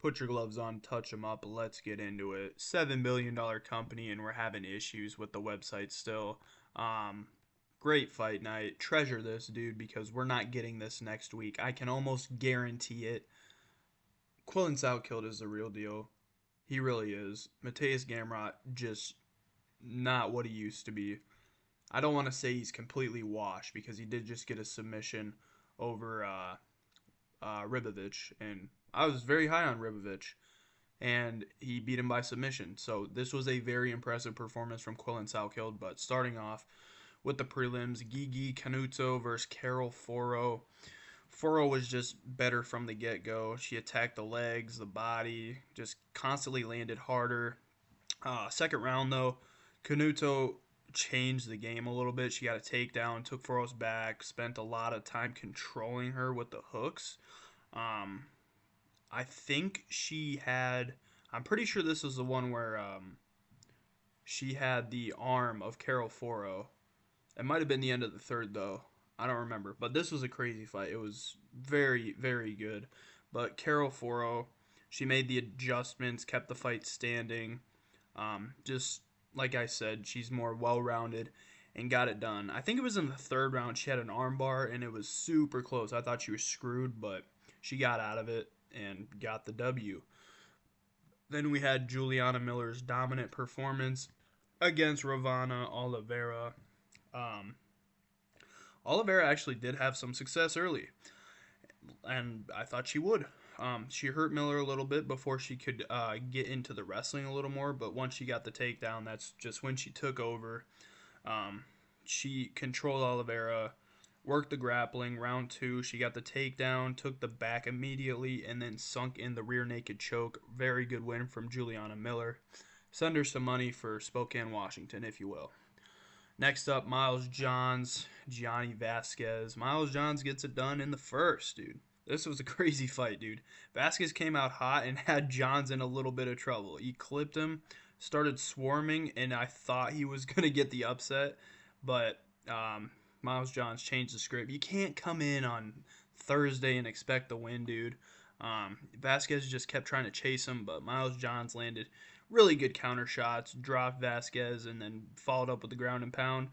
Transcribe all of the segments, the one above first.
Put your gloves on, touch them up, let's get into it. $7 billion company, and we're having issues with the website still. Um, Great fight night. Treasure this, dude, because we're not getting this next week. I can almost guarantee it. Quillen Salkilld is the real deal. He really is. Mateus Gamrot, just not what he used to be. I don't want to say he's completely washed because he did just get a submission over Ribovich, and I was very high on Ribovich, and he beat him by submission. So this was a very impressive performance from Quillen Salkilld. But starting off with the prelims, Gigi Canuto versus Carol Foro. Foro was just better from the get-go. She attacked the legs, the body, just constantly landed harder. Second round, though, Canuto changed the game a little bit. She got a takedown, took Foro's back, spent a lot of time controlling her with the hooks. Um, I think she had. I'm pretty sure this was the one where she had the arm of Carol Foro. It might have been the end of the third, though. I don't remember. But this was a crazy fight. It was very, very good. But Carol Foro, she made the adjustments, kept the fight standing. Just like I said, she's more well rounded and got it done. I think it was in the third round. She had an armbar and it was super close. I thought she was screwed, but she got out of it and got the W. Then we had Juliana Miller's dominant performance against Ravana Oliveira. Um, Oliveira actually did have some success early, and I thought she would. She hurt Miller a little bit before she could get into the wrestling a little more, but once she got the takedown, that's just when she took over. Um, she controlled Oliveira, worked the grappling. Round two, she got the takedown, took the back immediately, and then sunk in the rear naked choke. Very good win from Juliana Miller. Send her some money for Spokane, Washington, if you will. Next up, Miles Johns, Gianni Vasquez. Miles Johns gets it done in the first, dude. This was a crazy fight, dude. Vasquez came out hot and had Johns in a little bit of trouble. He clipped him, started swarming, and I thought he was going to get the upset, but Miles Johns changed the script. You can't come in on Thursday and expect the win, dude. Vasquez just kept trying to chase him, but Miles Johns landed really good counter shots, dropped Vasquez, and then followed up with the ground and pound,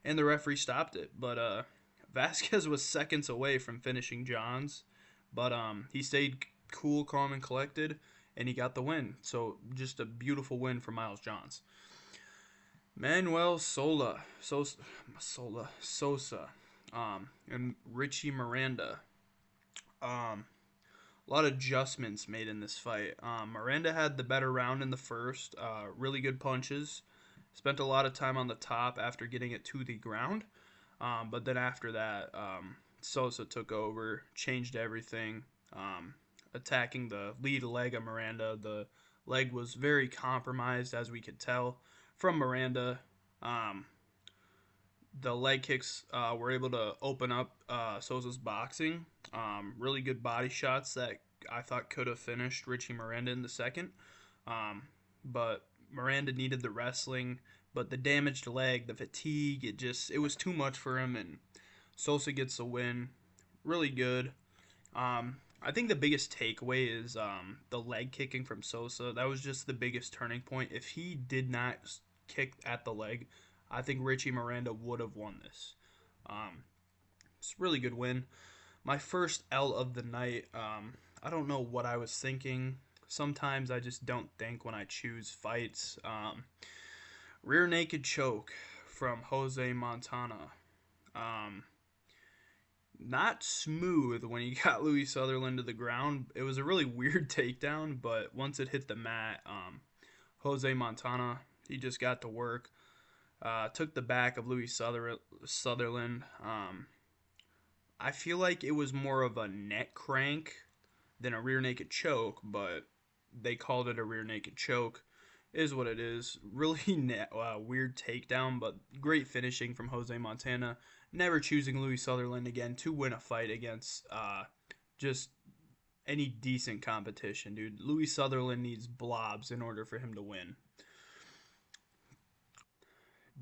and the referee stopped it. But Vasquez was seconds away from finishing Johns, but he stayed cool, calm, and collected, and he got the win. So just a beautiful win for Miles Johns. Manuel Sosa, and Richie Miranda. A lot of adjustments made in this fight. Miranda had the better round in the first. Really good punches. Spent a lot of time on the top after getting it to the ground. But then after that, Sosa took over, changed everything, attacking the lead leg of Miranda. The leg was very compromised, as we could tell from Miranda. The leg kicks were able to open up Sosa's boxing. Really good body shots that I thought could have finished Richie Miranda in the second. But Miranda needed the wrestling, but the damaged leg, the fatigue, it was too much for him, and Sosa gets the win. Really good. I think the biggest takeaway is the leg kicking from Sosa. That was just the biggest turning point. If he did not kick at the leg, I think Richie Miranda would have won this. It's a really good win. My first L of the night. I don't know what I was thinking. Sometimes I just don't think when I choose fights. Rear naked choke from Jose Montana. Not smooth when he got Louis Sutherland to the ground. It was a really weird takedown, but once it hit the mat, Jose Montana, he just got to work. Took the back of Louis Sutherland. I feel like it was more of a neck crank than a rear naked choke, but they called it a rear naked choke. Is what it is. Really weird takedown, but great finishing from Jose Montana. Never choosing Louis Sutherland again to win a fight against just any decent competition, dude. Louis Sutherland needs blobs in order for him to win.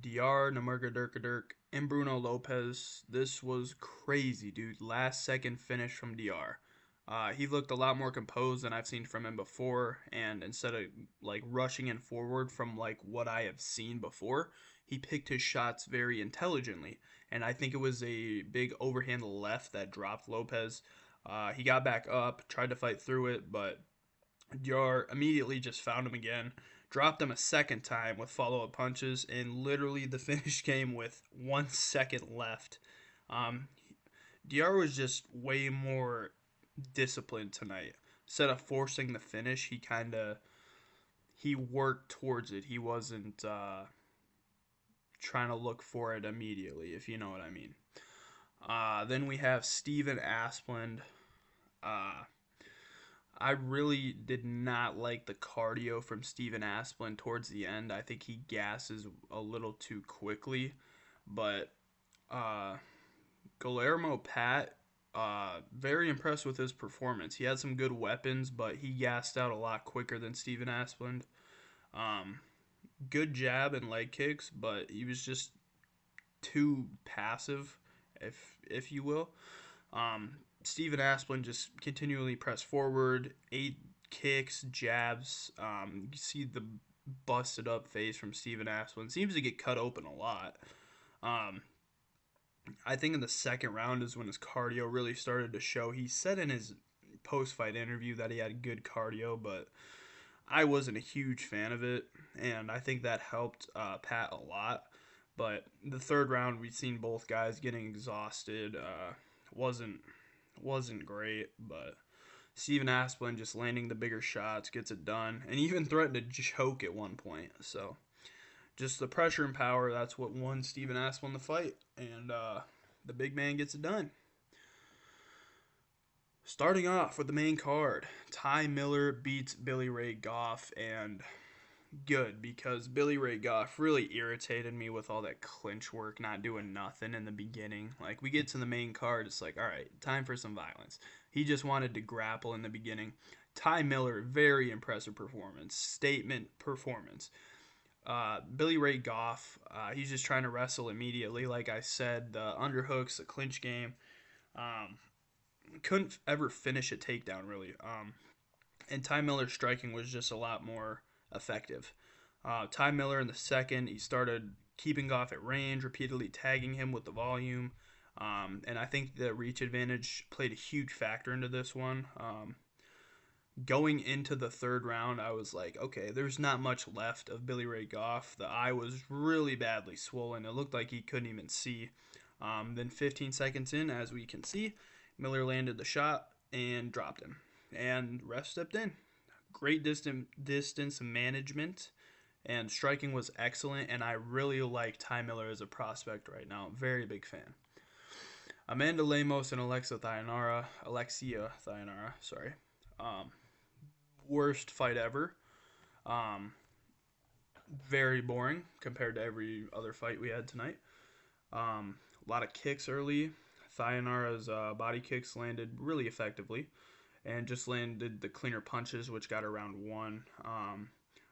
DR, Nurmagomedov, and Bruno Lopez. This was crazy, dude. Last second finish from DR. He looked a lot more composed than I've seen from him before, and instead of like rushing in forward from like what I have seen before, he picked his shots very intelligently. And I think it was a big overhand left that dropped Lopez. He got back up, tried to fight through it, but Diar immediately just found him again, dropped him a second time with follow up punches, and literally the finish came with 1 second left. Um, Diar was just way more disciplined tonight. Instead of forcing the finish, he worked towards it. He wasn't trying to look for it immediately, if you know what I mean. Then we have Steven Asplund. Uh, I really did not like the cardio from Steven Asplund towards the end. I think he gasses a little too quickly, but uh, Guillermo Pat, very impressed with his performance. He had some good weapons, but he gassed out a lot quicker than Steven Asplund. Um, Good jab and leg kicks, but he was just too passive, if you will. Steven Asplund just continually pressed forward, ate kicks, jabs. You see the busted up face from Steven Asplund. Seems to get cut open a lot. Um, I think in the second round is when his cardio really started to show. He said in his post fight interview that he had good cardio, but I wasn't a huge fan of it, and I think that helped Pat a lot. But the third round, we've seen both guys getting exhausted. Wasn't wasn't great, but Steven Asplund just landing the bigger shots gets it done, and even threatened to choke at one point. So just the pressure and power, that's what won Steven Asplund the fight, and the big man gets it done. Starting off with the main card, Ty Miller beats Billy Ray Goff, and good because Billy Ray Goff really irritated me with all that clinch work, not doing nothing in the beginning. Like, we get to the main card, it's like, all right, time for some violence. He just wanted to grapple in the beginning. Ty Miller, very impressive performance, statement performance. Billy Ray Goff, he's just trying to wrestle immediately. Like I said, the underhooks, the clinch game. Um, couldn't ever finish a takedown, really. And Ty Miller's striking was just a lot more effective. Ty Miller in the second, he started keeping Goff at range, repeatedly tagging him with the volume. And I think the reach advantage played a huge factor into this one. Going into the third round, I was like, okay, there's not much left of Billy Ray Goff. The eye was really badly swollen. It looked like he couldn't even see. Then 15 seconds in, as we can see, Miller landed the shot and dropped him. And ref stepped in. Great distance management, and striking was excellent, and I really like Ty Miller as a prospect right now. Very big fan. Amanda Lemos and Alexia Thayanara, sorry. Worst fight ever. Um, Very boring compared to every other fight we had tonight. A lot of kicks early. Thayanara's body kicks landed really effectively, and just landed the cleaner punches, which got around one.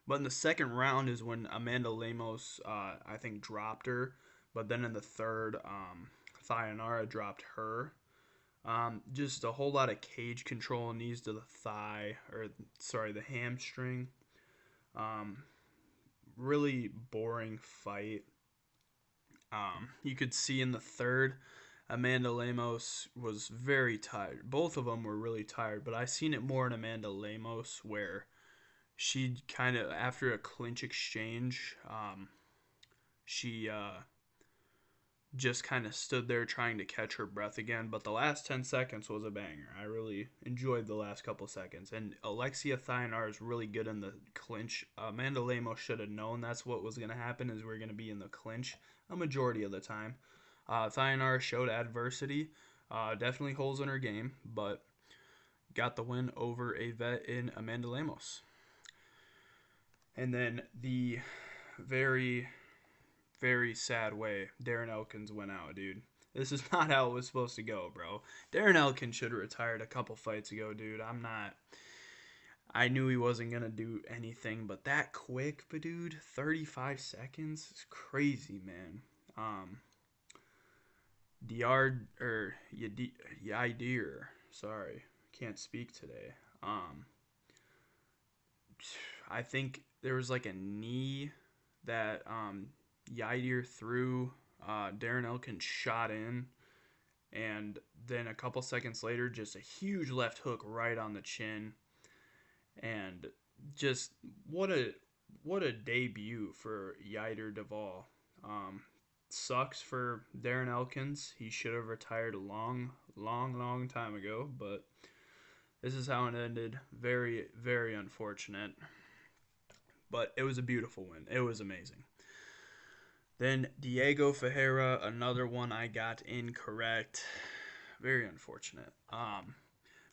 But in the second round is when Amanda Lemos, I think, dropped her. But then in the third, Thayanara dropped her. Just a whole lot of cage control, knees to the thigh, or sorry, the hamstring. Really boring fight. You could see in the third, Amanda Lemos was very tired. Both of them were really tired, but I seen it more in Amanda Lemos where she kind of, after a clinch exchange, she just kind of stood there trying to catch her breath again. But the last 10 seconds was a banger. I really enjoyed the last couple seconds. And Alexia Thayanara is really good in the clinch. Amanda Lemos should have known that's what was going to happen, is we're going to be in the clinch a majority of the time. Thayanara showed adversity. Definitely holes in her game, but got the win over a vet in Amanda Lemos. And then the very, very sad way Darren Elkins went out, dude. This is not how it was supposed to go, bro. Darren Elkins should have retired a couple fights ago, dude. I knew he wasn't going to do anything, but that quick, but dude, 35 seconds is crazy, man. Yadir, sorry. can't speak today. I think there was like a knee that Yadier threw. Darren Elkins shot in, and then a couple seconds later, just a huge left hook right on the chin, and just what a what a debut for Yider Duvall. Um, Sucks for Darren Elkins. He should have retired a long time ago, but this is how it ended. Very, very unfortunate. But it was a beautiful win. It was amazing. Then Diego Ferreira, another one I got incorrect. Very unfortunate.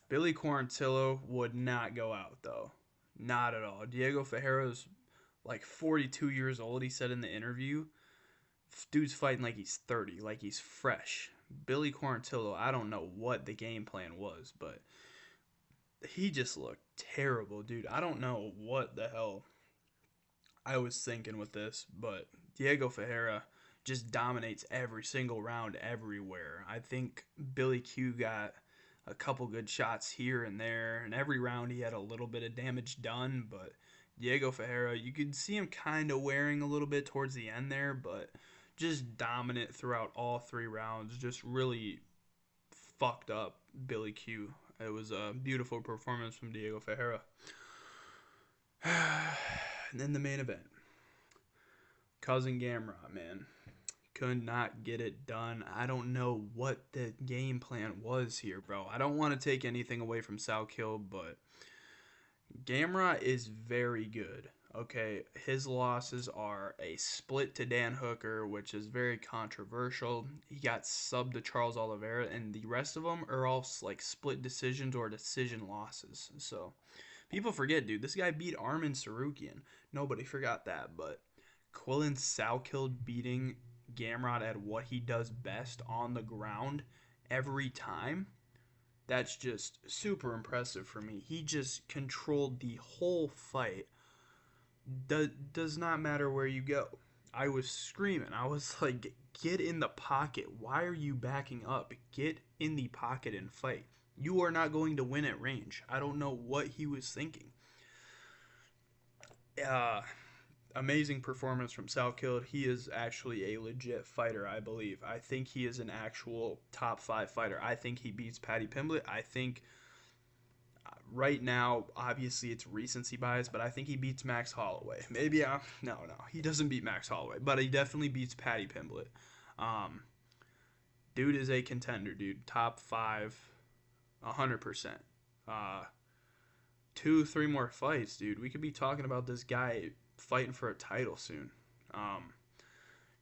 Billy Quarantillo would not go out though. Not at all. Diego Ferreira's like 42 years old, he said in the interview. Dude's fighting like he's 30, like he's fresh. Billy Quarantillo, I don't know what the game plan was, but he just looked terrible, dude. I don't know what the hell I was thinking with this, but Diego Ferreira just dominates every single round everywhere. I think Billy Q got a couple good shots here and there, and every round he had a little bit of damage done, but Diego Ferreira, you could see him kind of wearing a little bit towards the end there, but just dominant throughout all three rounds. Just really fucked up Billy Q. It was a beautiful performance from Diego Ferreira. And then the main event. Cousin Gamrot, man. Could not get it done. I don't know what the game plan was here, bro. I don't want to take anything away from Salkilld, but Gamrot is very good. Okay, his losses are a split to Dan Hooker, which is very controversial. He got subbed to Charles Oliveira, and the rest of them are all like split decisions or decision losses. So people forget, dude. This guy beat Armin Sarukian. Nobody forgot that, but Quillen Salkilld beating Gamrot at what he does best on the ground every time. That's just super impressive for me. He just controlled the whole fight. Does not matter where you go. I was screaming. I was like, get in the pocket. Why are you backing up? Get in the pocket and fight. You are not going to win at range. I don't know what he was thinking. Uh, Amazing performance from Salkilld. He is actually a legit fighter, I believe. I think he is an actual top 5 fighter. I think he beats Paddy Pimblett. I think right now, obviously it's recency bias, but I think he beats Max Holloway. Maybe no, he doesn't beat Max Holloway, but he definitely beats Paddy Pimblett. Dude is a contender, dude. Top 5, 100%. 2, 3 more fights, dude. We could be talking about this guy fighting for a title soon.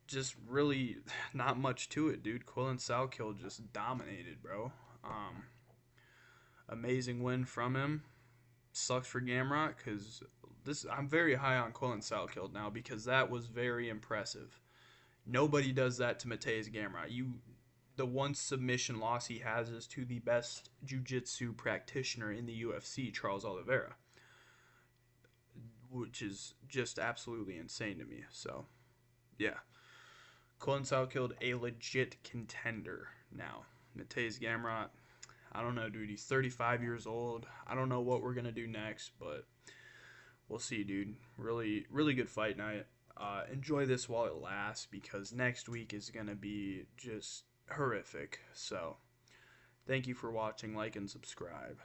Just really not much to it, dude. Quillen Salkilld just dominated, bro. Amazing win from him. Sucks for Gamrot because I'm very high on Quillen Salkilld now because that was very impressive. Nobody does that to Mateusz Gamrot. The one submission loss he has is to the best jiu-jitsu practitioner in the UFC, Charles Oliveira, which is just absolutely insane to me. So, yeah. Quillen Salkilld, a legit contender now. Mateusz Gamrot, I don't know, dude. He's 35 years old. I don't know what we're going to do next, but we'll see, dude. Really, really good fight night. Enjoy this while it lasts because next week is going to be just horrific. So, thank you for watching. Like and subscribe.